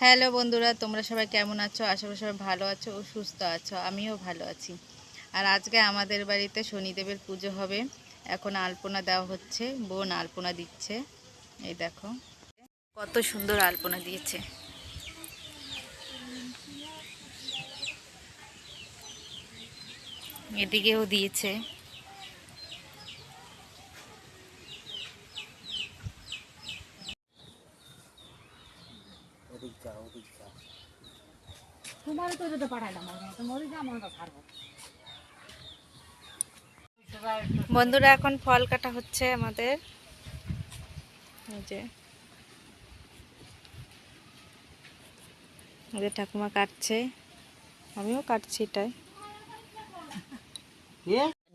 Hello বন্ধুরা, তোমরা সবাই কেমন আছো? আশা করি সবাই ভালো আছো ও সুস্থ আছো। আমিও ভালো আছি। আর আজকে আমাদের বাড়িতে শনিদেবের পুজো হবে। এখন আলপনা দেওয়া হচ্ছে, বোন আলপনা দিচ্ছে। এই দেখো কত সুন্দর আলপনা দিয়েছে। এদিকেও দিয়েছে। বন্ধুরা, এখন ফল কাটা হচ্ছে আমাদের। এই যে আমাদের ঠাকুমা কাটছে, আমিও কাটছি এটাই।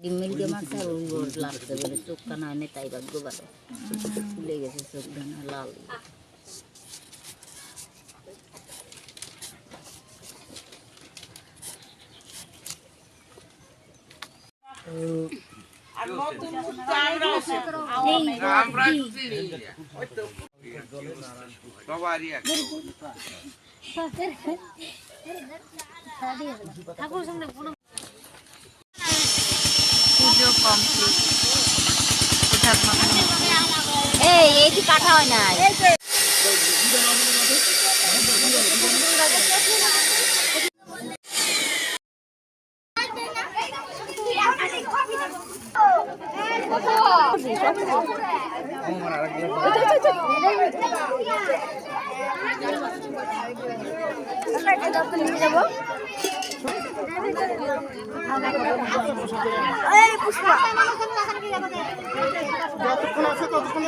ডিমেলকে মাছে ওই ওর লাগতে বলে চোখ কানা এনে তাই ভাগ্য ভালো ফুলে গেছে চোখ ডানা লাল। পুজো কমপ্লিট। এই কি কাটা হয় না যতক্ষণ আছে ততক্ষণ